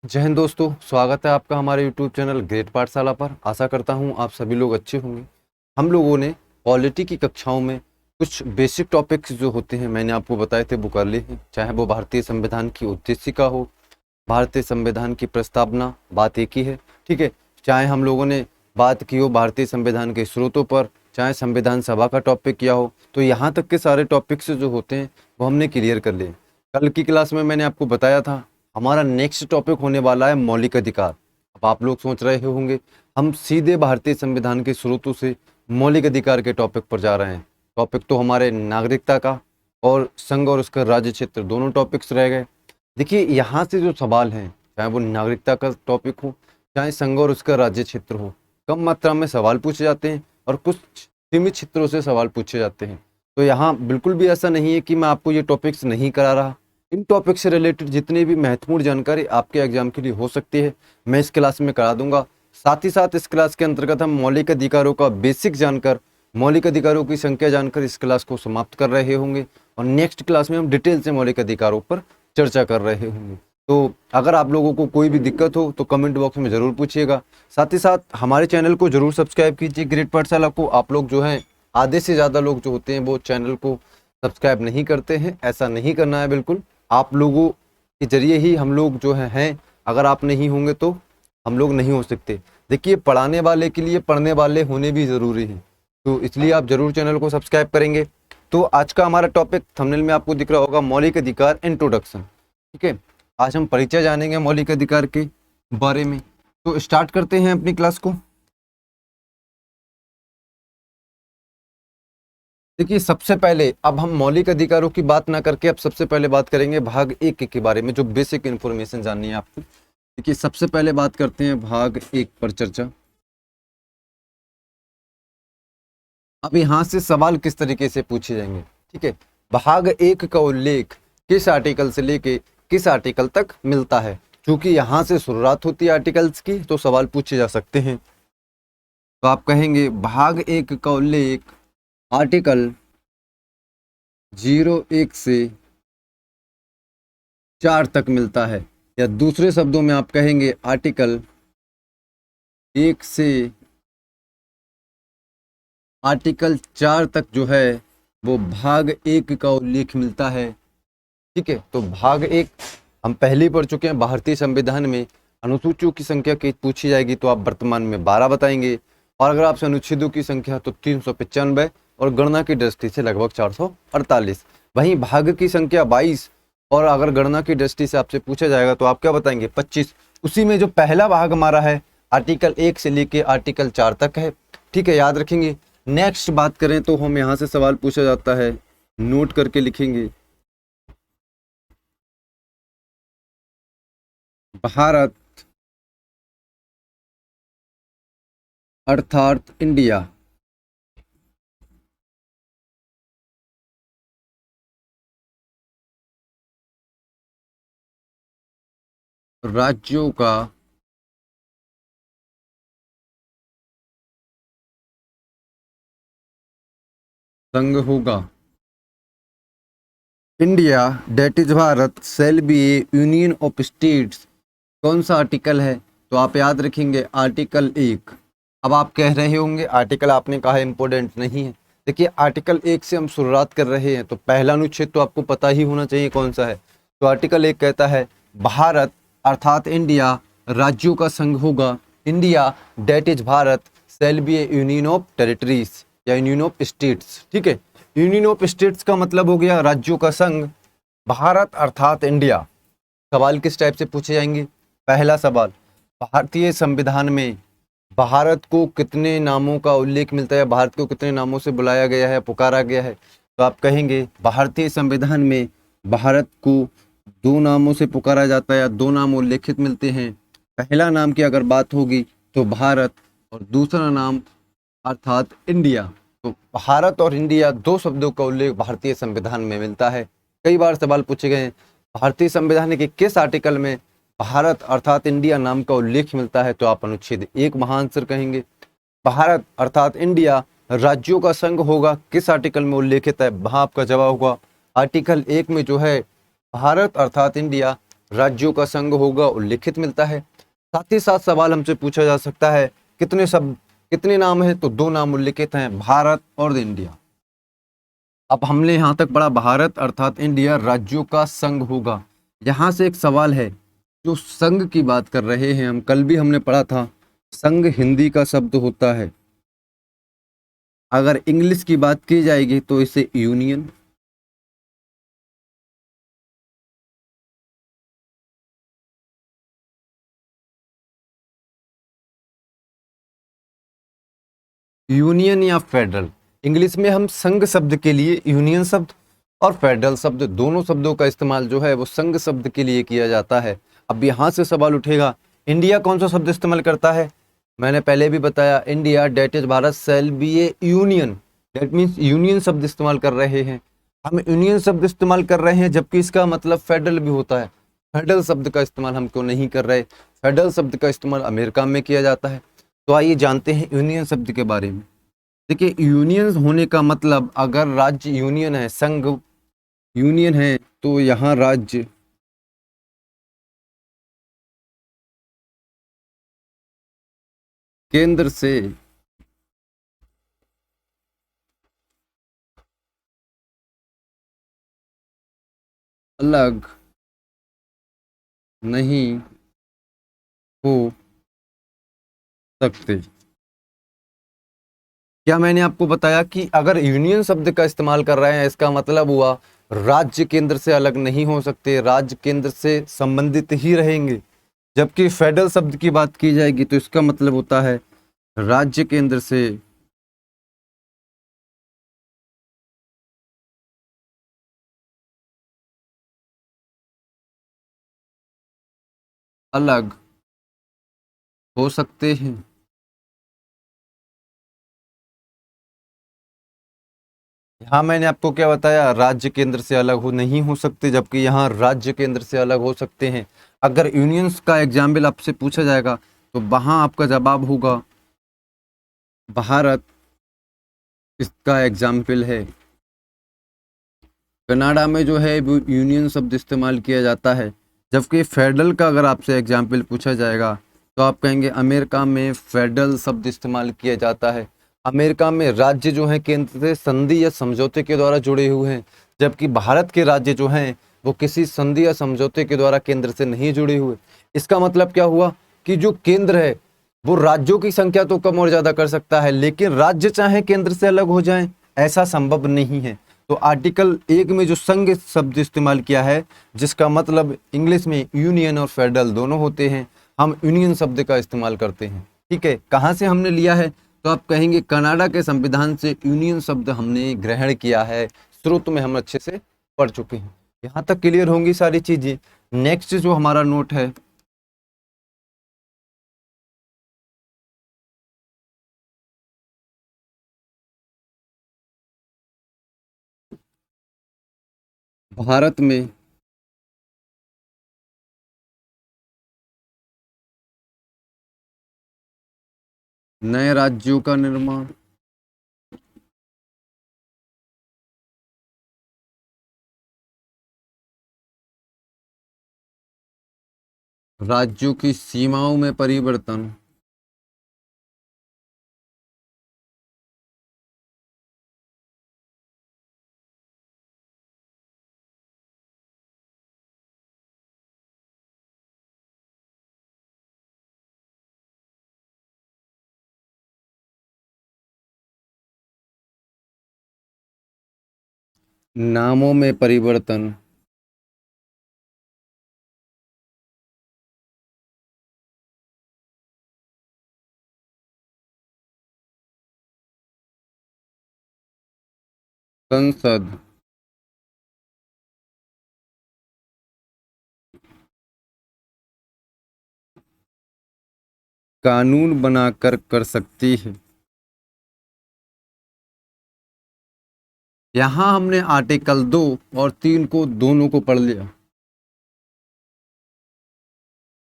जय हिंद दोस्तों, स्वागत है आपका हमारे YouTube चैनल ग्रेट पाठशाला पर। आशा करता हूं आप सभी लोग अच्छे होंगे। हम लोगों ने पॉलिटी की कक्षाओं में कुछ बेसिक टॉपिक्स जो होते हैं मैंने आपको बताए थे वो कर लिए हैं। चाहे वो भारतीय संविधान की उद्देशिका हो, भारतीय संविधान की प्रस्तावना, बात एक ही है, ठीक है। चाहे हम लोगों ने बात की हो भारतीय संविधान के स्रोतों पर, चाहे संविधान सभा का टॉपिक किया हो, तो यहाँ तक के सारे टॉपिक्स जो होते हैं वो हमने क्लियर कर लिए। कल की क्लास में मैंने आपको बताया था हमारा नेक्स्ट टॉपिक होने वाला है मौलिक अधिकार। अब आप लोग सोच रहे होंगे हम सीधे भारतीय संविधान के स्रोतों से मौलिक अधिकार के टॉपिक पर जा रहे हैं। टॉपिक तो हमारे नागरिकता का और संघ और उसका राज्य क्षेत्र दोनों टॉपिक्स रह गए। देखिए यहाँ से जो सवाल हैं, चाहे वो नागरिकता का टॉपिक हो, चाहे संघ और उसका राज्य क्षेत्र हो, कम मात्रा में सवाल पूछे जाते हैं और कुछ सीमित क्षेत्रों से सवाल पूछे जाते हैं। तो यहाँ बिल्कुल भी ऐसा नहीं है कि मैं आपको ये टॉपिक्स नहीं करा रहा। इन टॉपिक से रिलेटेड जितनी भी महत्वपूर्ण जानकारी आपके एग्जाम के लिए हो सकती है मैं इस क्लास में करा दूंगा। साथ ही साथ इस क्लास के अंतर्गत हम मौलिक अधिकारों का बेसिक जानकर, मौलिक अधिकारों की संख्या जानकर इस क्लास को समाप्त कर रहे होंगे और नेक्स्ट क्लास में हम डिटेल से मौलिक अधिकारों पर चर्चा कर रहे होंगे। तो अगर आप लोगों को कोई भी दिक्कत हो तो कमेंट बॉक्स में ज़रूर पूछिएगा। साथ ही साथ हमारे चैनल को जरूर सब्सक्राइब कीजिए ग्रेट पाठशाला को। आप लोग जो हैं, आधे से ज़्यादा लोग जो होते हैं वो चैनल को सब्सक्राइब नहीं करते हैं। ऐसा नहीं करना है बिल्कुल। आप लोगों के जरिए ही हम लोग जो हैं, अगर आप नहीं होंगे तो हम लोग नहीं हो सकते। देखिए, पढ़ाने वाले के लिए पढ़ने वाले होने भी ज़रूरी है, तो इसलिए आप ज़रूर चैनल को सब्सक्राइब करेंगे। तो आज का हमारा टॉपिक थंबनेल में आपको दिख रहा होगा, मौलिक अधिकार इंट्रोडक्शन। ठीक है, आज हम परिचय जानेंगे मौलिक अधिकार के बारे में। तो स्टार्ट करते हैं अपनी क्लास को। देखिए, सबसे पहले अब हम मौलिक अधिकारों की बात ना करके अब सबसे पहले बात करेंगे भाग एक के बारे में, जो बेसिक इंफॉर्मेशन जाननी है आपको। देखिए, सबसे पहले बात करते हैं भाग एक पर चर्चा। अब यहाँ से सवाल किस तरीके से पूछे जाएंगे, ठीक है। भाग एक का उल्लेख किस आर्टिकल से लेके किस आर्टिकल तक मिलता है। क्योंकि यहाँ से शुरुआत होती है आर्टिकल्स की, तो सवाल पूछे जा सकते हैं। तो आप कहेंगे भाग एक का उल्लेख आर्टिकल 01 से 4 तक मिलता है, या दूसरे शब्दों में आप कहेंगे आर्टिकल 1 से आर्टिकल 4 तक जो है वो भाग एक का उल्लेख मिलता है। ठीक है, तो भाग एक हम पहले ही पढ़ चुके हैं। भारतीय संविधान में अनुसूचियों की संख्या की पूछी जाएगी तो आप वर्तमान में 12 बताएंगे, और अगर आपसे अनुच्छेदों की संख्या तो 395, और गणना की दृष्टि से लगभग 448। वहीं भाग की संख्या 22, और अगर गणना की दृष्टि से आपसे पूछा जाएगा तो आप क्या बताएंगे, 25। उसी में जो पहला भाग हमारा है आर्टिकल 1 से लेके आर्टिकल 4 तक है। ठीक है, याद रखेंगे। नेक्स्ट बात करें तो हम यहाँ से सवाल पूछा जाता है, नोट करके लिखेंगे, भारत अर्थात इंडिया राज्यों का संघ होगा। India that is Bharat shall be a union of states. कौन सा आर्टिकल है, तो आप याद रखेंगे आर्टिकल 1। अब आप कह रहे होंगे आर्टिकल आपने कहा इंपॉर्टेंट नहीं है। देखिए, आर्टिकल 1 से हम शुरुआत कर रहे हैं तो पहला अनुच्छेद तो आपको पता ही होना चाहिए कौन सा है। तो आर्टिकल 1 कहता है भारत अर्थात इंडिया राज्यों का संघ होगा। India that is Bharat shall be a union of territories या यूनियन ऑफ स्टेट्स। ठीक है, यूनियन ऑफ स्टेट्स का मतलब हो गया राज्यों का संघ। भारत अर्थात इंडिया। सवाल किस टाइप से पूछे जाएंगे। पहला सवाल, भारतीय संविधान में भारत को कितने नामों का उल्लेख मिलता है, भारत को कितने नामों से बुलाया गया है, पुकारा गया है। तो आप कहेंगे भारतीय संविधान में भारत को 2 नामों से पुकारा जाता है, या 2 नाम उल्लेखित मिलते हैं। पहला नाम की अगर बात होगी तो भारत, और दूसरा नाम अर्थात इंडिया। तो भारत और इंडिया 2 शब्दों का उल्लेख भारतीय संविधान में मिलता है। कई बार सवाल पूछे गए हैं भारतीय संविधान के किस आर्टिकल में भारत अर्थात इंडिया नाम का उल्लेख मिलता है, तो आप अनुच्छेद 1 वहां आंसर कहेंगे। भारत अर्थात इंडिया राज्यों का संघ होगा, किस आर्टिकल में उल्लेखित है, वहां आपका जवाब होगा आर्टिकल 1 में जो है भारत अर्थात इंडिया राज्यों का संघ होगा उल्लिखित मिलता है। साथ ही साथ सवाल हमसे पूछा जा सकता है कितने नाम हैं, तो 2 नाम उल्लिखित हैं, भारत और इंडिया। अब हमने यहाँ तक पढ़ा भारत अर्थात इंडिया राज्यों का संघ होगा। यहाँ से एक सवाल है, जो संघ की बात कर रहे हैं हम, कल भी हमने पढ़ा था संघ हिंदी का शब्द होता है। अगर इंग्लिश की बात की जाएगी तो इसे यूनियन, यूनियन या फेडरल। इंग्लिश में हम संघ शब्द के लिए यूनियन शब्द और फेडरल शब्द, दोनों शब्दों का इस्तेमाल जो है वो संघ शब्द के लिए किया जाता है। अब यहाँ से सवाल उठेगा, इंडिया कौन सा शब्द इस्तेमाल करता है? मैंने पहले भी बताया, India that is Bharat shall be a union, that means union शब्द इस्तेमाल कर रहे हैं। हम यूनियन शब्द इस्तेमाल कर रहे हैं जबकि इसका मतलब फेडरल भी होता है। फेडरल शब्द का इस्तेमाल हम क्यों नहीं कर रहे? फेडरल शब्द का इस्तेमाल अमेरिका में किया जाता है। तो आइए जानते हैं यूनियन शब्द के बारे में। देखिए, यूनियन होने का मतलब, अगर राज्य यूनियन है, संघ यूनियन है, तो यहाँ राज्य केंद्र से अलग नहीं हो सकते। क्या मैंने आपको बताया कि अगर यूनियन शब्द का इस्तेमाल कर रहे हैं, इसका मतलब हुआ राज्य केंद्र से अलग नहीं हो सकते, राज्य केंद्र से संबंधित ही रहेंगे। जबकि फेडरल शब्द की बात की जाएगी तो इसका मतलब होता है राज्य केंद्र से अलग हो सकते हैं। यहाँ मैंने आपको क्या बताया, राज्य केंद्र से अलग हो नहीं हो सकते, जबकि यहाँ राज्य केंद्र से अलग हो सकते हैं। अगर यूनियंस का एग्जाम्पल आपसे पूछा जाएगा तो वहाँ आपका जवाब होगा भारत, इसका एग्जाम्पल है। कनाडा में जो है वो यूनियन शब्द इस्तेमाल किया जाता है। जबकि फेडरल का अगर आपसे एग्जाम्पल पूछा जाएगा तो आप कहेंगे अमेरिका में फेडरल शब्द इस्तेमाल किया जाता है। अमेरिका में राज्य जो हैं केंद्र से संधि या समझौते के द्वारा जुड़े हुए हैं, जबकि भारत के राज्य जो हैं वो किसी संधि या समझौते के द्वारा केंद्र से नहीं जुड़े हुए। इसका मतलब क्या हुआ कि जो केंद्र है वो राज्यों की संख्या तो कम और ज़्यादा कर सकता है, लेकिन राज्य चाहे केंद्र से अलग हो जाएं ऐसा संभव नहीं है। तो आर्टिकल 1 में जो संघ शब्द इस्तेमाल किया है, जिसका मतलब इंग्लिश में यूनियन और फेडरल दोनों होते हैं, हम यूनियन शब्द का इस्तेमाल करते हैं। ठीक है, कहाँ से हमने लिया है? तो आप कहेंगे कनाडा के संविधान से यूनियन शब्द हमने ग्रहण किया है, स्रोत में हम अच्छे से पढ़ चुके हैं। यहाँ तक क्लियर होंगी सारी चीजें। नेक्स्ट जो हमारा नोट है, भारत में नए राज्यों का निर्माण, राज्यों की सीमाओं में परिवर्तन, नामों में परिवर्तन, संसद कानून बनाकर कर सकती है। यहाँ हमने आर्टिकल 2 और 3 को दोनों को पढ़ लिया।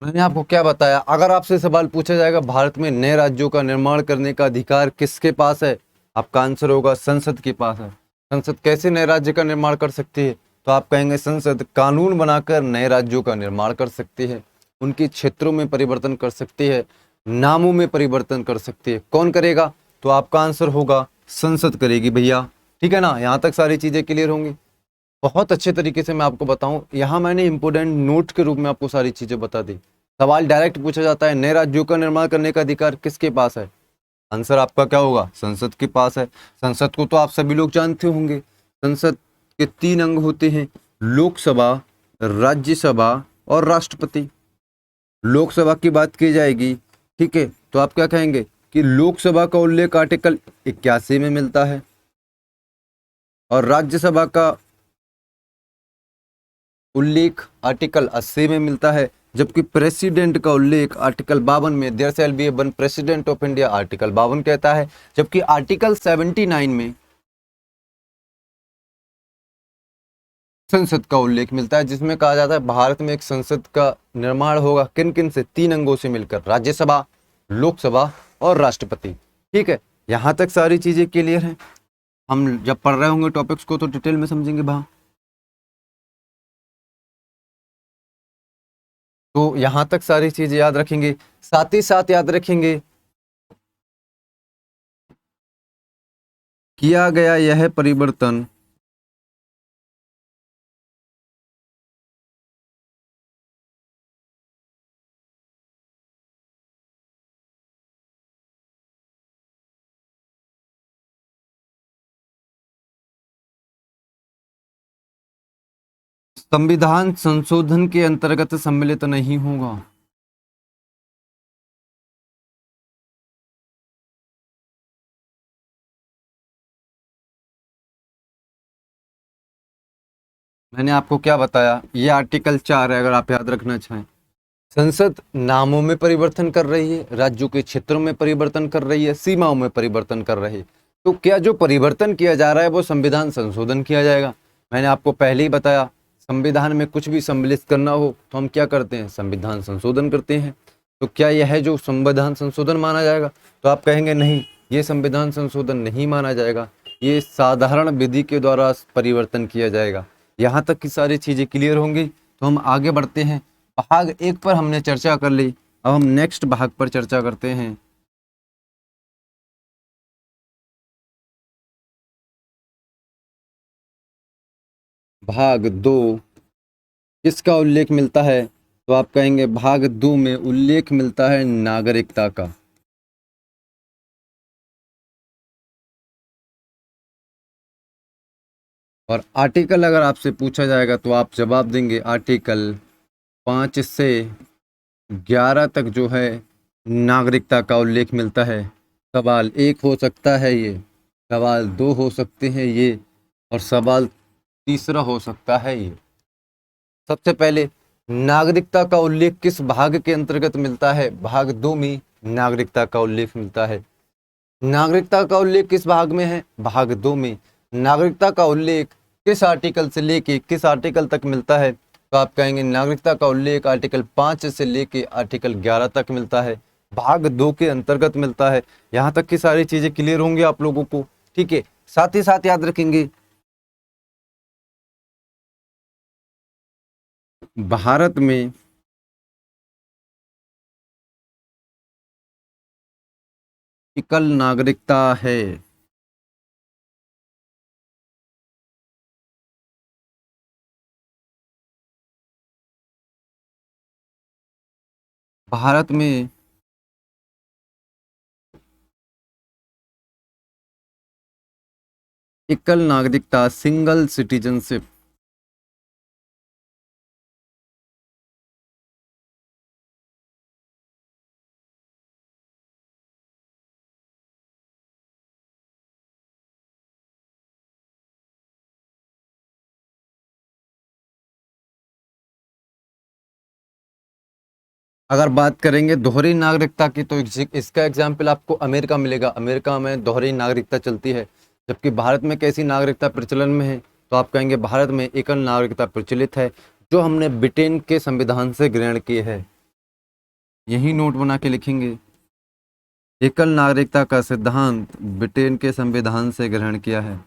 मैंने आपको क्या बताया, अगर आपसे सवाल पूछा जाएगा भारत में नए राज्यों का निर्माण करने का अधिकार किसके पास है, आपका आंसर होगा संसद के पास है। संसद कैसे नए राज्य का निर्माण कर सकती है? तो आप कहेंगे संसद कानून बनाकर नए राज्यों का निर्माण कर सकती है, उनके क्षेत्रों में परिवर्तन कर सकती है, नामों में परिवर्तन कर सकती है। कौन करेगा? तो आपका आंसर होगा संसद करेगी भैया। ठीक है ना, यहाँ तक सारी चीजें क्लियर होंगी। बहुत अच्छे तरीके से मैं आपको बताऊं, यहाँ मैंने इंपोर्टेंट नोट के रूप में आपको सारी चीजें बता दी। सवाल डायरेक्ट पूछा जाता है, नए राज्यों का निर्माण करने का अधिकार किसके पास है? आंसर आपका क्या होगा? संसद के पास है। संसद को तो आप सभी लोग जानते होंगे। संसद के 3 अंग होते हैं, लोकसभा, राज्यसभा और राष्ट्रपति। लोकसभा की बात की जाएगी, ठीक है, तो आप क्या कहेंगे कि लोकसभा का उल्लेख आर्टिकल 81 में मिलता है और राज्यसभा का उल्लेख आर्टिकल 80 में मिलता है, जबकि प्रेसिडेंट का उल्लेख आर्टिकल 52 में, there shall be a one president of India, article 52 कहता है। जबकि आर्टिकल 79 में संसद का उल्लेख मिलता है, जिसमें कहा जाता है भारत में एक संसद का निर्माण होगा। किन किन से? 3 अंगों से मिलकर, राज्यसभा, लोकसभा और राष्ट्रपति। ठीक है, यहां तक सारी चीजें क्लियर हैं। हम जब पढ़ रहे होंगे टॉपिक्स को तो डिटेल में समझेंगे भा। तो यहां तक सारी चीजें याद रखेंगे, साथ ही साथ याद रखेंगे किया गया यह परिवर्तन संविधान संशोधन के अंतर्गत सम्मिलित नहीं होगा। मैंने आपको क्या बताया, ये आर्टिकल 4 है, अगर आप याद रखना चाहें। संसद नामों में परिवर्तन कर रही है, राज्यों के क्षेत्रों में परिवर्तन कर रही है, सीमाओं में परिवर्तन कर रही है। तो क्या जो परिवर्तन किया जा रहा है वो संविधान संशोधन किया जाएगा? मैंने आपको पहले ही बताया, संविधान में कुछ भी सम्मिलित करना हो तो हम क्या करते हैं? संविधान संशोधन करते हैं। तो क्या यह है जो संविधान संशोधन माना जाएगा? तो आप कहेंगे नहीं, ये संविधान संशोधन नहीं माना जाएगा, ये साधारण विधि के द्वारा परिवर्तन किया जाएगा। यहाँ तक की सारी चीजें क्लियर होंगी। तो हम आगे बढ़ते हैं। भाग 1 पर हमने चर्चा कर ली, अब हम नेक्स्ट भाग पर चर्चा करते हैं। भाग 2 किसका उल्लेख मिलता है? तो आप कहेंगे भाग 2 में उल्लेख मिलता है नागरिकता का। और आर्टिकल अगर आपसे पूछा जाएगा तो आप जवाब देंगे आर्टिकल 5 से 11 तक जो है नागरिकता का उल्लेख मिलता है। सवाल 1 हो सकता है ये, सवाल 2 हो सकते हैं ये, और सवाल तीसरा हो सकता है ये। सबसे पहले, नागरिकता का उल्लेख किस भाग के अंतर्गत मिलता है? भाग 2 में नागरिकता का उल्लेख मिलता है। नागरिकता का उल्लेख किस भाग में है? भाग 2 में। नागरिकता का उल्लेख किस आर्टिकल से लेके किस आर्टिकल तक मिलता है? तो आप कहेंगे नागरिकता का उल्लेख आर्टिकल 5 से लेके आर्टिकल 11 तक मिलता है, भाग 2 के अंतर्गत मिलता है। यहाँ तक की सारी चीजें क्लियर होंगी आप लोगों को। ठीक है, साथ ही साथ याद रखेंगे भारत में एकल नागरिकता है। भारत में एकल नागरिकता, सिंगल सिटीजनशिप, अगर बात करेंगे दोहरी नागरिकता की तो इसका एग्जाम्पल आपको अमेरिका मिलेगा। अमेरिका में दोहरी नागरिकता चलती है, जबकि भारत में कैसी नागरिकता प्रचलन में है? तो आप कहेंगे भारत में एकल नागरिकता प्रचलित है, जो हमने ब्रिटेन के संविधान से ग्रहण की है। यही नोट बना के लिखेंगे, एकल नागरिकता का सिद्धांत ब्रिटेन के संविधान से ग्रहण किया है।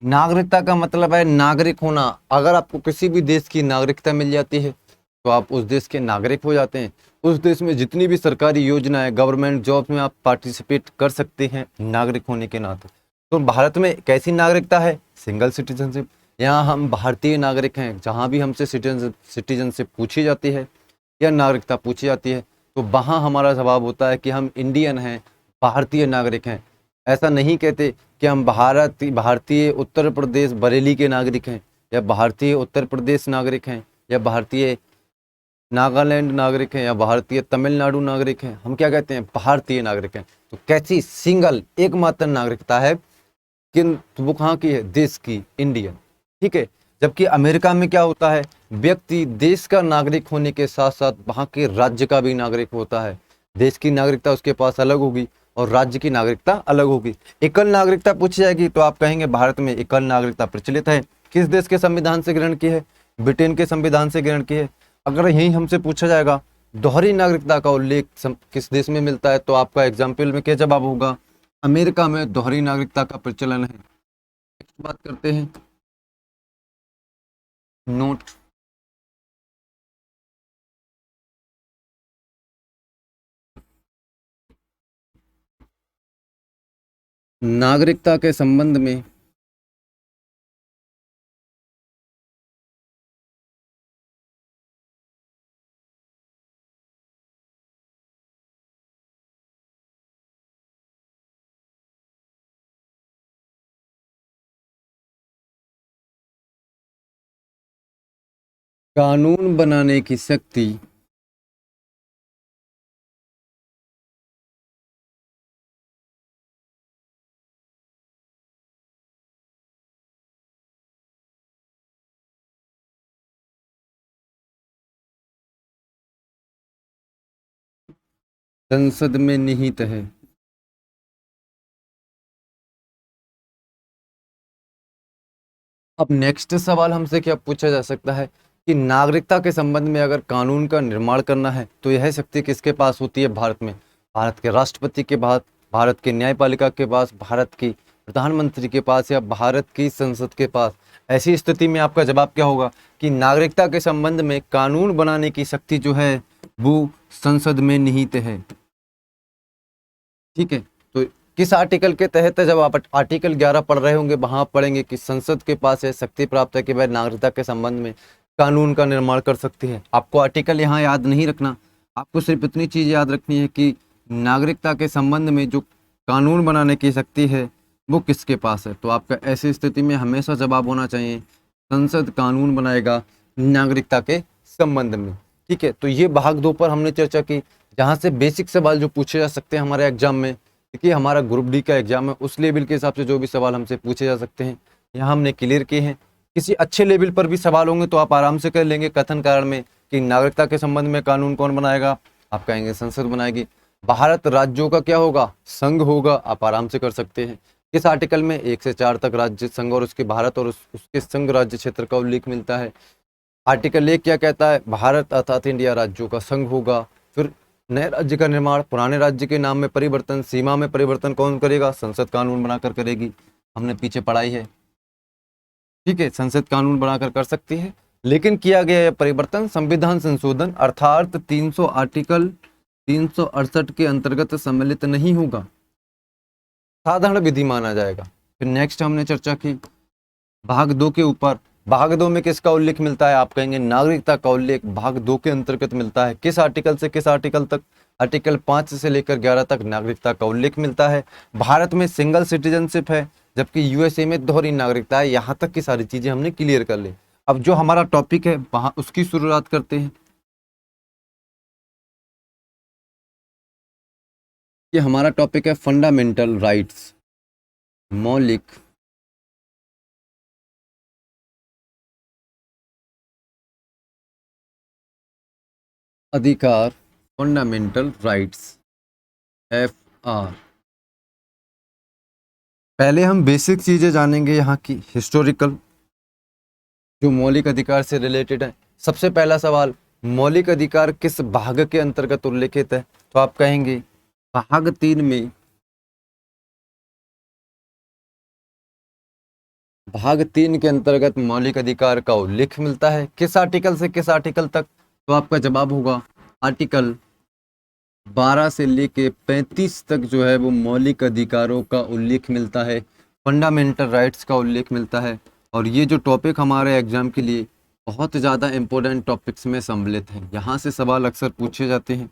नागरिकता का मतलब है नागरिक होना। अगर आपको किसी भी देश की नागरिकता मिल जाती है तो आप उस देश के नागरिक हो जाते हैं। उस देश में जितनी भी सरकारी योजना है, गवर्नमेंट जॉब में आप पार्टिसिपेट कर सकते हैं नागरिक होने के नाते। तो भारत में कैसी नागरिकता है? Single citizenship. यहाँ हम भारतीय नागरिक हैं। जहाँ भी हमसे सिटीजनशिप पूछी जाती है या नागरिकता पूछी जाती है तो वहाँ हमारा जवाब होता है कि हम इंडियन हैं, भारतीय नागरिक हैं। ऐसा नहीं कहते कि हम भारतीय उत्तर प्रदेश बरेली के नागरिक हैं, या भारतीय उत्तर प्रदेश नागरिक हैं, या भारतीय नागालैंड नागरिक हैं, या भारतीय तमिलनाडु नागरिक हैं। हम क्या कहते हैं? भारतीय नागरिक हैं। तो कैसी सिंगल एकमात्र नागरिकता है, किन तो वो कहाँ की है? देश की, इंडियन। ठीक है। जबकि अमेरिका में क्या होता है, व्यक्ति देश का नागरिक होने के साथ साथ वहाँ के राज्य का भी नागरिक होता है। देश की नागरिकता उसके पास अलग होगी और राज्य की नागरिकता अलग होगी। एकल नागरिकता पूछी जाएगी तो आप कहेंगे भारत में एकल नागरिकता प्रचलित है। किस देश के संविधान से ग्रहण की है? ब्रिटेन के संविधान से ग्रहण की है। अगर यही हमसे पूछा जाएगा दोहरी नागरिकता का उल्लेख किस देश में मिलता है, तो आपका एग्जाम्पल में क्या जवाब होगा? अमेरिका में दोहरी नागरिकता का प्रचलन है। नेक्स्ट बात करते हैं नोट। नागरिकता के संबंध में कानून बनाने की शक्ति संसद में निहित है। अब नेक्स्ट सवाल हमसे क्या पूछा जा सकता है कि नागरिकता के संबंध में अगर कानून का निर्माण करना है तो यह शक्ति किसके पास होती है भारत में? भारत के राष्ट्रपति के पास, भारत के न्यायपालिका के पास, भारत की प्रधानमंत्री के पास, या भारत की संसद के पास? ऐसी स्थिति में आपका जवाब क्या होगा कि नागरिकता के संबंध में कानून बनाने की शक्ति जो है वो संसद में निहित है। ठीक है। तो किस आर्टिकल के तहत है? जब आप आर्टिकल 11 पढ़ रहे होंगे वहां आप पढ़ेंगे कि संसद के पास है शक्ति प्राप्त है कि वह नागरिकता के संबंध में कानून का निर्माण कर सकती है। आपको आर्टिकल यहाँ याद नहीं रखना, आपको सिर्फ इतनी चीज याद रखनी है कि नागरिकता के संबंध में जो कानून बनाने की शक्ति है वो किसके पास है। तो आपका ऐसी स्थिति में हमेशा जवाब होना चाहिए संसद कानून बनाएगा नागरिकता के संबंध में। ठीक है। तो ये भाग 2 पर हमने चर्चा की, जहाँ से बेसिक सवाल जो पूछे जा सकते हैं हमारे एग्जाम में। देखिए हमारा ग्रुप डी का एग्जाम है, उस लेवल के हिसाब से जो भी सवाल हमसे पूछे जा सकते हैं यहाँ हमने क्लियर किए हैं। किसी अच्छे लेवल पर भी सवाल होंगे तो आप आराम से कर लेंगे कथन कारण में कि नागरिकता के संबंध में कानून कौन बनाएगा, आप कहेंगे संसद बनाएगी। भारत राज्यों का क्या होगा? संघ होगा, आप आराम से कर सकते हैं। किस आर्टिकल में? 1 से 4 तक राज्य संघ और उसके भारत और उसके संघ राज्य क्षेत्र का उल्लेख मिलता है। आर्टिकल 1 क्या कहता है? भारत अर्थात इंडिया राज्यों का संघ होगा। फिर नए राज्य का निर्माण, पुराने राज्य के नाम में परिवर्तन, सीमा में परिवर्तन कौन करेगा? संसद कानून बनाकर करेगी। हमने पीछे पढ़ाई है। ठीक है। संसद कानून बनाकर कर सकती है, लेकिन किया गया यह परिवर्तन संविधान संशोधन अर्थात 300 आर्टिकल 368 के अंतर्गत सम्मिलित नहीं होगा, साधारण विधि माना जाएगा। फिर नेक्स्ट हमने चर्चा की भाग 2 के ऊपर। भाग 2 में किसका उल्लेख मिलता है? आप कहेंगे नागरिकता का उल्लेख भाग 2 के अंतर्गत मिलता है। किस आर्टिकल से किस आर्टिकल तक? आर्टिकल 5 से लेकर 11 तक नागरिकता का उल्लेख मिलता है। भारत में सिंगल सिटीजनशिप है, जबकि यूएसए में दोहरी नागरिकता है। यहाँ तक की सारी चीजें हमने क्लियर कर ली। अब जो हमारा टॉपिक है वहां उसकी शुरुआत करते हैं। ये हमारा टॉपिक है फंडामेंटल राइट्स, मौलिक अधिकार, फंडामेंटल राइट्स, FR। पहले हम बेसिक चीजें जानेंगे यहाँ की, हिस्टोरिकल, जो मौलिक अधिकार से रिलेटेड है। सबसे पहला सवाल, मौलिक अधिकार किस भाग के अंतर्गत उल्लेखित है? तो आप कहेंगे भाग 3 में भाग 3 के अंतर्गत मौलिक अधिकार का उल्लेख मिलता है। किस आर्टिकल से किस आर्टिकल तक? तो आपका जवाब होगा आर्टिकल 12 से लेके 35 तक जो है वो मौलिक अधिकारों का उल्लेख मिलता है, फंडामेंटल राइट्स का उल्लेख मिलता है। और ये जो टॉपिक हमारे एग्जाम के लिए बहुत ज़्यादा इंपॉर्टेंट टॉपिक्स में सम्मिलित हैं, यहाँ से सवाल अक्सर पूछे जाते हैं।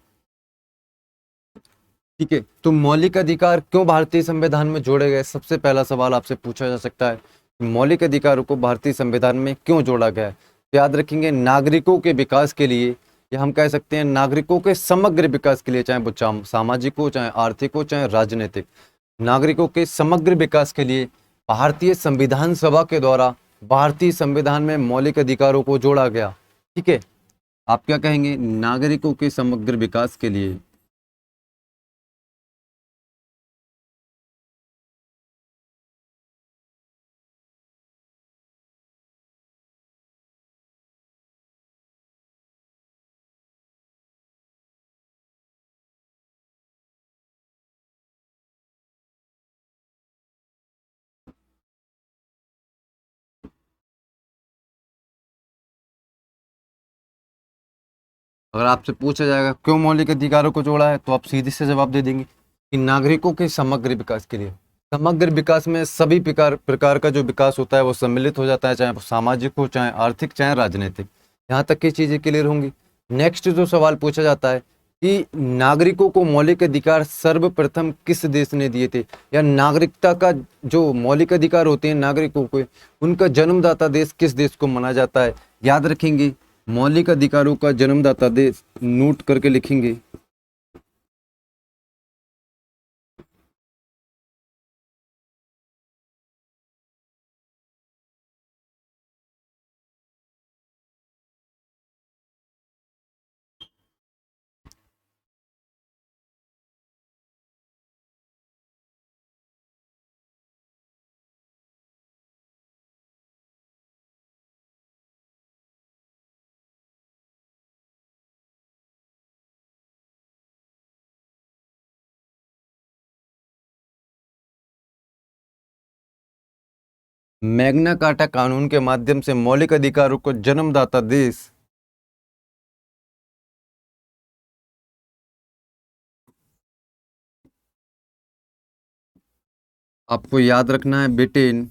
ठीक है, तो मौलिक अधिकार क्यों भारतीय संविधान में जोड़े गए? सबसे पहला सवाल आपसे पूछा जा सकता है, मौलिक अधिकारों को भारतीय संविधान में क्यों जोड़ा गया है? तो याद रखेंगे, नागरिकों के विकास के लिए, या हम कह सकते हैं नागरिकों के समग्र विकास के लिए, चाहे वो सामाजिक हो, चाहे आर्थिक हो, चाहे राजनीतिक, नागरिकों के समग्र विकास के लिए भारतीय संविधान सभा के द्वारा भारतीय संविधान में मौलिक अधिकारों को जोड़ा गया। ठीक है, आप क्या कहेंगे? नागरिकों के समग्र विकास के लिए। अगर आपसे पूछा जाएगा क्यों मौलिक अधिकारों को जोड़ा है, तो आप सीधे से जवाब दे देंगे कि नागरिकों के समग्र विकास के लिए। समग्र विकास में सभी प्रकार प्रकार का जो विकास होता है वो सम्मिलित हो जाता है, चाहे वो सामाजिक हो, चाहे आर्थिक, चाहे राजनीतिक। यहाँ तक की चीजें क्लियर होंगी। नेक्स्ट जो सवाल पूछा जाता है कि नागरिकों को मौलिक अधिकार सर्वप्रथम किस देश ने दिए थे, या नागरिकता का जो मौलिक अधिकार होते हैं नागरिकों को, उनका जन्मदाता देश किस देश को माना जाता है? याद रखेंगे, मौलिक अधिकारों का जन्मदाता देश नोट करके लिखेंगे। मैग्ना कार्टा कानून के माध्यम से मौलिक अधिकारों को जन्मदाता देश, आपको याद रखना है, ब्रिटेन।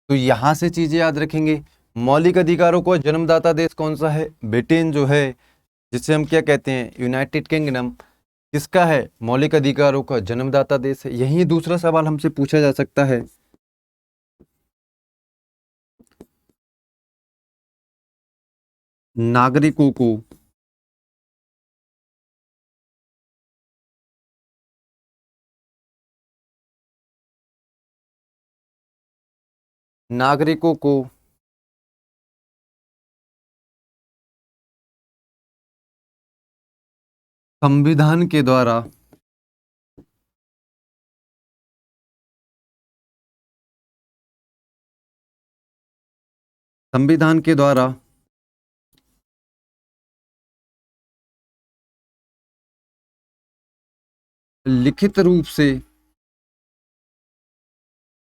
तो यहां से चीजें याद रखेंगे। मौलिक अधिकारों को जन्मदाता देश कौन सा है? ब्रिटेन जो है, जिसे हम क्या कहते हैं, यूनाइटेड किंगडम, किसका है? मौलिक अधिकारों का जन्मदाता देश है। यही दूसरा सवाल हमसे पूछा जा सकता है, नागरिकों को नागरिकों को संविधान के द्वारा संविधान के द्वारा लिखित रूप से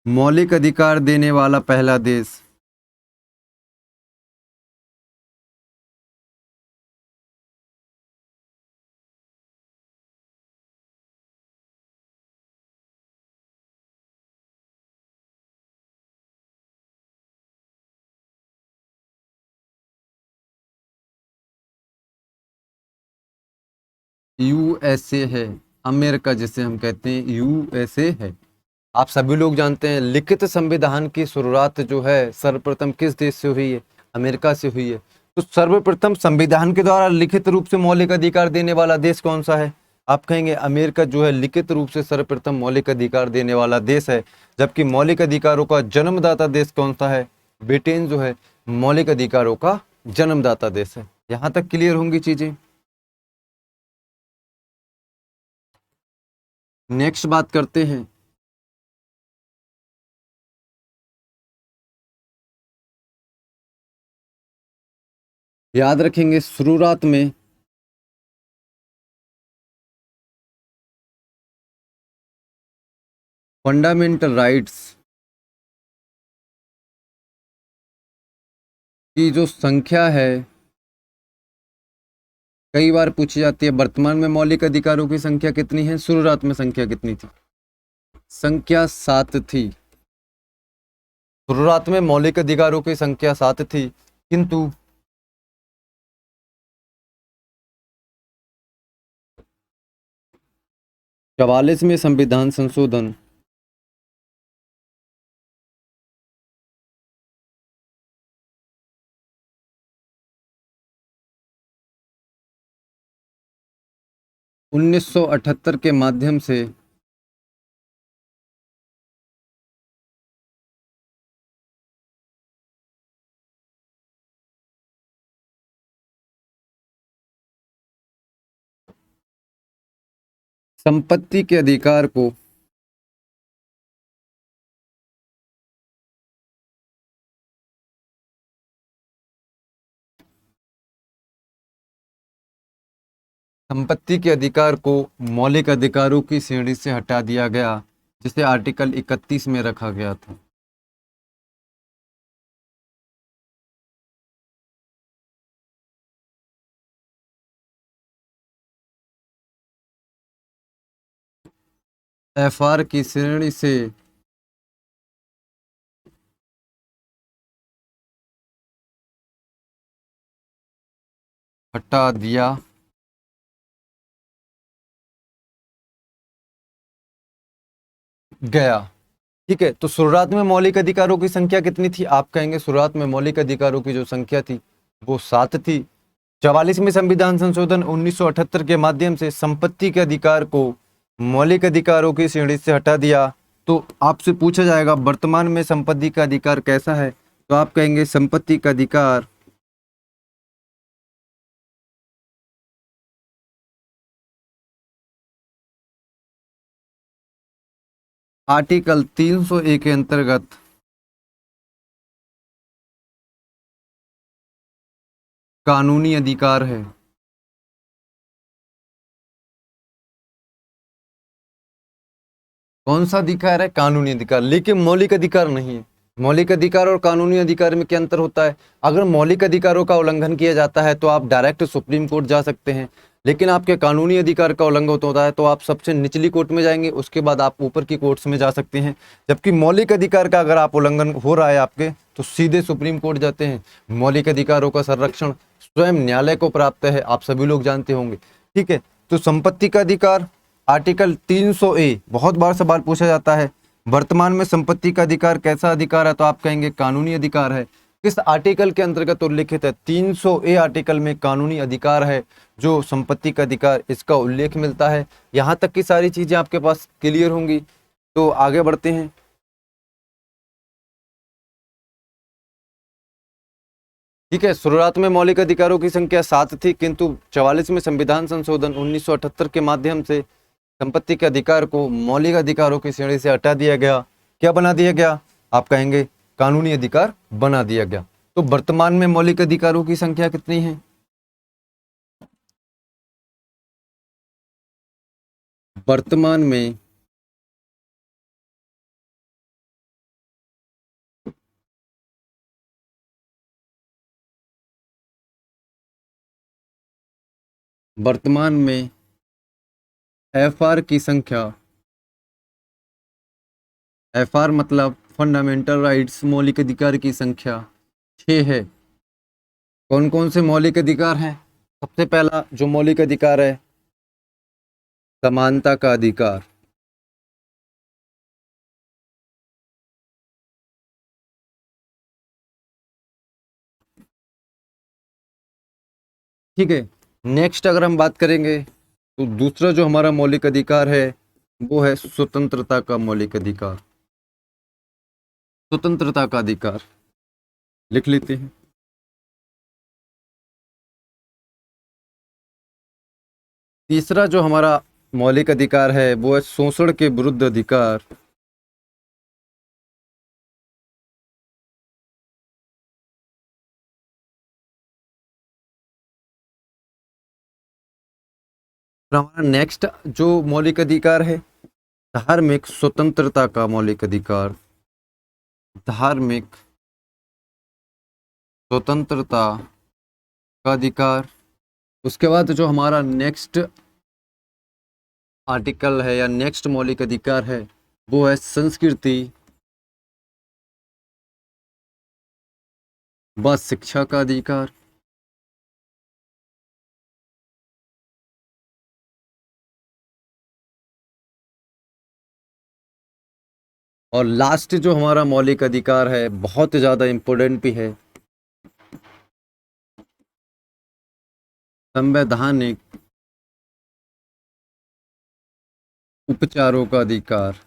मौलिक अधिकार देने वाला पहला देश। यूएसए है, अमेरिका जिसे हम कहते हैं यूएसए है। आप सभी लोग जानते हैं लिखित संविधान की शुरुआत जो है सर्वप्रथम किस देश से हुई है? अमेरिका से हुई है। तो सर्वप्रथम संविधान के द्वारा लिखित रूप से मौलिक अधिकार देने वाला देश कौन सा है? आप कहेंगे अमेरिका जो है लिखित रूप से सर्वप्रथम मौलिक अधिकार देने वाला देश है। जबकि मौलिक अधिकारों का जन्मदाता देश कौन सा है? ब्रिटेन जो है मौलिक अधिकारों का जन्मदाता देश है। यहां तक क्लियर होंगी चीजें। नेक्स्ट बात करते हैं, याद रखेंगे शुरुआत में फंडामेंटल राइट्स की जो संख्या है, कई बार पूछी जाती है, वर्तमान में मौलिक अधिकारों की संख्या कितनी है, शुरुआत में संख्या कितनी थी? संख्या 7 थी। शुरुआत में मौलिक अधिकारों की संख्या 7 थी, किंतु 44 में संविधान संशोधन 1978 के माध्यम से संपत्ति के अधिकार को संपत्ति के अधिकार को मौलिक अधिकारों की श्रेणी से हटा दिया गया, जिसे आर्टिकल 31 में रखा गया था। एफआर की श्रेणी से हटा दिया गया। ठीक है, तो शुरुआत में मौलिक अधिकारों की संख्या कितनी थी? आप कहेंगे शुरुआत में मौलिक अधिकारों की जो संख्या थी वो 7 थी। 44वें संविधान संशोधन 1978 के माध्यम से संपत्ति के अधिकार को मौलिक अधिकारों की श्रेणी से हटा दिया। तो आपसे पूछा जाएगा वर्तमान में संपत्ति का अधिकार कैसा है, तो आप कहेंगे संपत्ति का अधिकार आर्टिकल 301 के अंतर्गत कानूनी अधिकार है। कौन सा अधिकार है? कानूनी अधिकार, लेकिन मौलिक अधिकार नहीं है। मौलिक अधिकार और कानूनी अधिकार में क्या अंतर होता है? अगर मौलिक अधिकारों का उल्लंघन किया जाता है तो आप डायरेक्ट सुप्रीम कोर्ट जा सकते हैं, लेकिन आपके कानूनी अधिकार का उल्लंघन होता है तो आप सबसे निचली कोर्ट में जाएंगे, उसके बाद आप ऊपर की कोर्ट्स में जा सकते हैं। जबकि मौलिक अधिकार का अगर आप उल्लंघन हो रहा है आपके, तो सीधे सुप्रीम कोर्ट जाते हैं। मौलिक अधिकारों का संरक्षण स्वयं न्यायालय को प्राप्त है, आप सभी लोग जानते होंगे। ठीक है, तो संपत्ति का अधिकार आर्टिकल 300 ए, बहुत बार सवाल पूछा जाता है वर्तमान में संपत्ति का अधिकार कैसा अधिकार है, तो आप कहेंगे कानूनी अधिकार है। किस आर्टिकल के अंतर्गत उल्लेखित है? 300 ए आर्टिकल में कानूनी अधिकार है जो संपत्ति का अधिकार, इसका उल्लेख मिलता है। यहाँ तक की सारी चीजें आपके पास क्लियर होंगी, तो आगे बढ़ते हैं। ठीक है, शुरुआत में मौलिक अधिकारों की संख्या 7 थी, किंतु 44 में संविधान संशोधन 1978 के माध्यम से संपत्ति के अधिकार को मौलिक अधिकारों की श्रेणी से हटा दिया गया। क्या बना दिया गया? आप कहेंगे कानूनी अधिकार बना दिया गया। तो वर्तमान में मौलिक अधिकारों की संख्या कितनी है? वर्तमान में वर्तमान में एफआर की संख्या, एफआर मतलब फंडामेंटल राइट्स, मौलिक अधिकार की संख्या 6 है। कौन कौन से मौलिक अधिकार हैं? सबसे पहला जो मौलिक अधिकार है, समानता का अधिकार। ठीक है, नेक्स्ट अगर हम बात करेंगे तो दूसरा जो हमारा मौलिक अधिकार है वो है स्वतंत्रता का मौलिक अधिकार। स्वतंत्रता का अधिकार लिख लेते हैं। तीसरा जो हमारा मौलिक अधिकार है वो है शोषण के विरुद्ध अधिकार। और हमारा नेक्स्ट जो मौलिक अधिकार है धार्मिक स्वतंत्रता का मौलिक अधिकार, धार्मिक स्वतंत्रता का अधिकार। उसके बाद जो हमारा नेक्स्ट आर्टिकल है या नेक्स्ट मौलिक अधिकार है वो है संस्कृति व शिक्षा का अधिकार। और लास्ट जो हमारा मौलिक अधिकार है बहुत ज़्यादा इम्पोर्टेंट भी है, संवैधानिक उपचारों का अधिकार।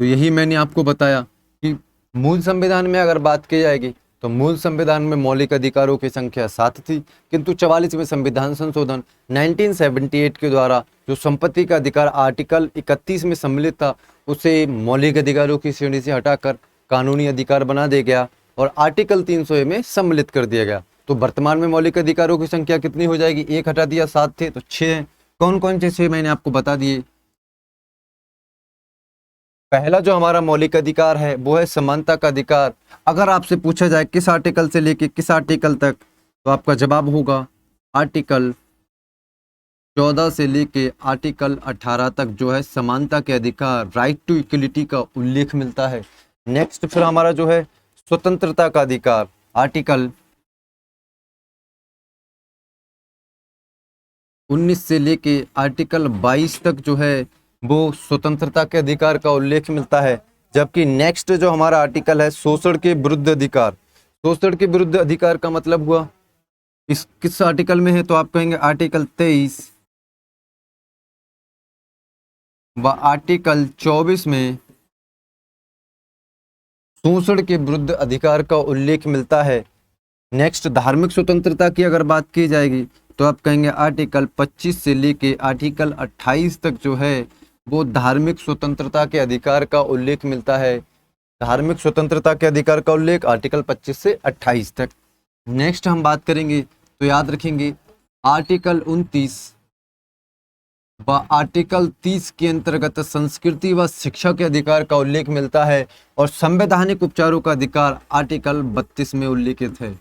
तो यही मैंने आपको बताया कि मूल संविधान में अगर बात की जाएगी तो मूल संविधान में मौलिक अधिकारों की संख्या 7 थी, किंतु 44वें संविधान संशोधन 1978 के द्वारा जो संपत्ति का अधिकार आर्टिकल 31 में सम्मिलित था उसे मौलिक अधिकारों की श्रेणी से हटाकर कानूनी अधिकार बना दिया गया और आर्टिकल 300 में सम्मिलित कर दिया गया। तो वर्तमान में मौलिक अधिकारों की संख्या कितनी हो जाएगी? एक हटा दिया, 7 थे तो 6 हैं। कौन कौन से 6 मैंने आपको बता दिए। पहला जो हमारा मौलिक अधिकार है वो है समानता का अधिकार। अगर आपसे पूछा जाए किस आर्टिकल से लेके किस आर्टिकल तक, तो आपका जवाब होगा आर्टिकल 14 से लेके आर्टिकल 18 तक जो है समानता के अधिकार, राइट टू इक्वलिटी का उल्लेख मिलता है। नेक्स्ट फिर हमारा जो है स्वतंत्रता का अधिकार, आर्टिकल 19 से लेके आर्टिकल 22 तक जो है वो स्वतंत्रता के अधिकार का उल्लेख मिलता है। जबकि नेक्स्ट जो हमारा आर्टिकल है शोषण के विरुद्ध अधिकार, शोषण के विरुद्ध अधिकार का मतलब हुआ इस किस आर्टिकल में है, तो आप कहेंगे आर्टिकल 23 व आर्टिकल 24 में शोषण के विरुद्ध अधिकार का उल्लेख मिलता है। नेक्स्ट धार्मिक स्वतंत्रता की अगर बात की जाएगी तो आप कहेंगे आर्टिकल 25 से लेके आर्टिकल 28 तक जो है वो धार्मिक स्वतंत्रता के अधिकार का उल्लेख मिलता है। धार्मिक स्वतंत्रता के अधिकार का उल्लेख आर्टिकल 25 से 28 तक। नेक्स्ट हम बात करेंगे तो याद रखेंगे आर्टिकल 29 व आर्टिकल 30 के अंतर्गत संस्कृति व शिक्षा के अधिकार का उल्लेख मिलता है और संवैधानिक उपचारों का अधिकार आर्टिकल 32 में उल्लेखित है।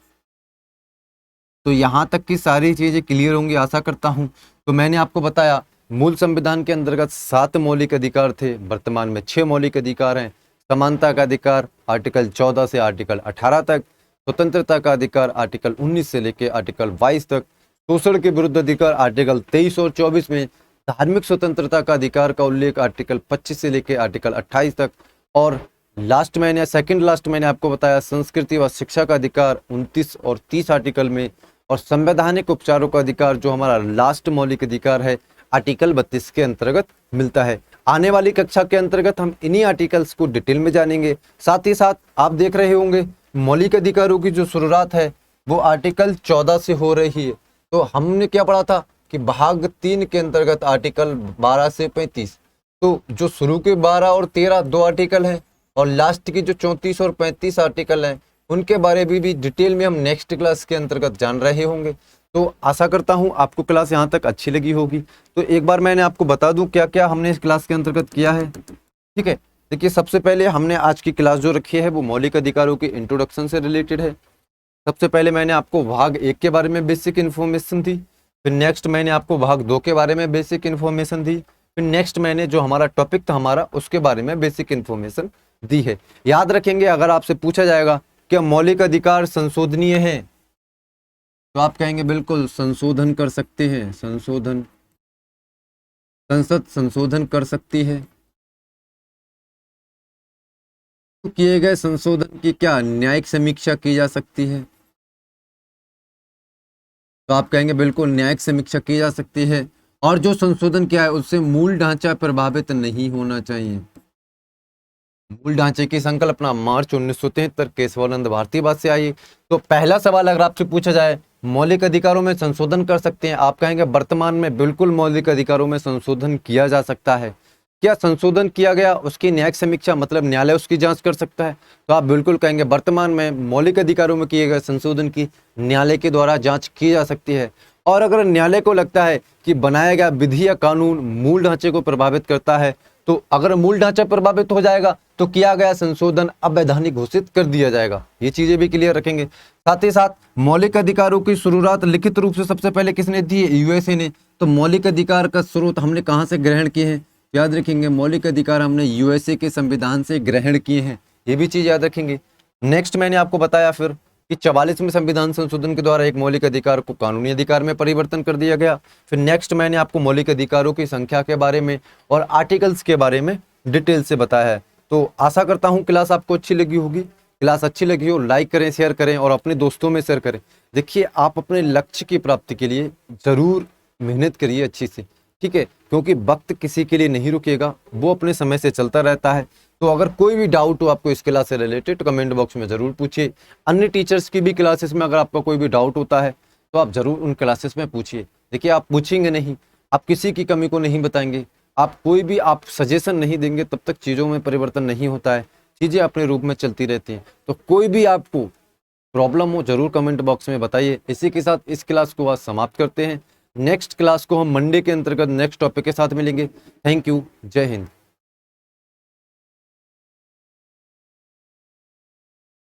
तो यहाँ तक की सारी चीज़ें क्लियर होंगी आशा करता हूँ। तो मैंने आपको बताया मूल संविधान के अंतर्गत 7 मौलिक अधिकार थे, वर्तमान में 6 मौलिक अधिकार हैं। समानता का अधिकार आर्टिकल 14 से आर्टिकल 18 तक, स्वतंत्रता का अधिकार आर्टिकल 19 से लेकर आर्टिकल 22 तक, शोषण के विरुद्ध अधिकार आर्टिकल 23 और 24 में, धार्मिक स्वतंत्रता का अधिकार का उल्लेख आर्टिकल 25 से लेकर आर्टिकल 28 तक, और लास्ट मैंने सेकंड लास्ट मैंने आपको बताया संस्कृति व शिक्षा का अधिकार 29 और 30 आर्टिकल में, और संवैधानिक उपचारों का अधिकार जो हमारा लास्ट मौलिक अधिकार है आर्टिकल 32 के अंतर्गत मिलता है। आने वाली कक्षा के अंतर्गत हम इन्हीं आर्टिकल्स को डिटेल में जानेंगे। साथ ही साथ आप देख रहे होंगे मौलिक अधिकारों की जो शुरुआत है वो आर्टिकल 14 से हो रही है। तो हमने क्या पढ़ा था कि भाग 3 के अंतर्गत आर्टिकल 12 से 35, तो जो शुरू के 12 और 13 दो आर्टिकल हैं और लास्ट की जो 34 और 35 आर्टिकल हैं उनके बारे में भी डिटेल में हम नेक्स्ट क्लास के अंतर्गत जान रहे होंगे। तो आशा करता हूं आपको क्लास यहां तक अच्छी लगी होगी। तो एक बार मैंने आपको बता दूं क्या क्या हमने इस क्लास के अंतर्गत किया है। ठीक है, देखिए सबसे पहले हमने आज की क्लास जो रखी है वो मौलिक अधिकारों के इंट्रोडक्शन से रिलेटेड है। सबसे पहले मैंने आपको भाग 1 के बारे में बेसिक इन्फॉर्मेशन दी, फिर नेक्स्ट मैंने आपको भाग 2 के बारे में बेसिक इन्फॉर्मेशन दी, फिर नेक्स्ट मैंने जो हमारा टॉपिक था हमारा उसके बारे में बेसिक इन्फॉर्मेशन दी है। याद रखेंगे अगर आपसे पूछा जाएगा क्या मौलिक अधिकार संशोधनीय है तो आप कहेंगे बिल्कुल संशोधन कर सकते हैं, संशोधन, संसद संशोधन कर सकती है। तो किए गए संशोधन की क्या न्यायिक समीक्षा की जा सकती है, तो आप कहेंगे बिल्कुल न्यायिक समीक्षा की जा सकती है। और जो संशोधन किया है उससे मूल ढांचा प्रभावित नहीं होना चाहिए। मूल ढांचे की संकल्पना मार्च 1973 केशवानंद भारतीवाद से आई। तो पहला सवाल अगर आपसे पूछा जाए मौलिक अधिकारों में संशोधन कर सकते हैं, आप कहेंगे वर्तमान में बिल्कुल मौलिक अधिकारों में संशोधन किया जा सकता है। क्या संशोधन किया गया उसकी न्यायिक समीक्षा मतलब न्यायालय उसकी जांच कर सकता है? तो आप बिल्कुल कहेंगे वर्तमान में मौलिक अधिकारों में किए गए संशोधन की न्यायालय के द्वारा जांच की जा सकती है। और अगर न्यायालय को लगता है कि बनाया गया विधि या कानून मूल ढांचे को प्रभावित करता है, तो अगर मूल ढांचा प्रभावित हो जाएगा तो किया गया संशोधन अवैधानिक घोषित कर दिया जाएगा। ये चीजें भी क्लियर रखेंगे। साथ ही साथ मौलिक अधिकारों की शुरुआत लिखित रूप से सबसे पहले किसने दी है? यूएसए ने। तो मौलिक अधिकार का स्रोत हमने कहां से ग्रहण किए हैं? याद रखेंगे, मौलिक अधिकार हमने यूएसए के संविधान से ग्रहण किए हैं। ये भी चीज याद रखेंगे। नेक्स्ट मैंने आपको बताया फिर कि 44वें संविधान संशोधन के द्वारा एक मौलिक अधिकार को कानूनी अधिकार में परिवर्तन कर दिया गया। फिर नेक्स्ट मैंने आपको मौलिक अधिकारों की संख्या के बारे में और आर्टिकल्स के बारे में डिटेल से बताया है। तो आशा करता हूँ क्लास आपको अच्छी लगी होगी। क्लास अच्छी लगी हो लाइक करें, शेयर करें और अपने दोस्तों में शेयर करें। देखिए, आप अपने लक्ष्य की प्राप्ति के लिए जरूर मेहनत करिए अच्छी से, ठीक है, क्योंकि वक्त किसी के लिए नहीं रुकेगा, वो अपने समय से चलता रहता है। तो अगर कोई भी डाउट हो आपको इस क्लास से रिलेटेड तो कमेंट बॉक्स में जरूर पूछिए। अन्य टीचर्स की भी क्लासेस में अगर आपका कोई भी डाउट होता है तो आप जरूर उन क्लासेस में पूछिए। देखिए, आप पूछेंगे नहीं, आप किसी की कमी को नहीं बताएंगे, आप कोई भी आप सजेशन नहीं देंगे, तब तक चीज़ों में परिवर्तन नहीं होता है, चीज़ें अपने रूप में चलती रहती हैं। तो कोई भी आपको प्रॉब्लम हो जरूर कमेंट बॉक्स में बताइए। इसी के साथ इस क्लास को आज समाप्त करते हैं। नेक्स्ट क्लास को हम मंडे के अंतर्गत नेक्स्ट टॉपिक के साथ मिलेंगे। Thank you. जय हिंद।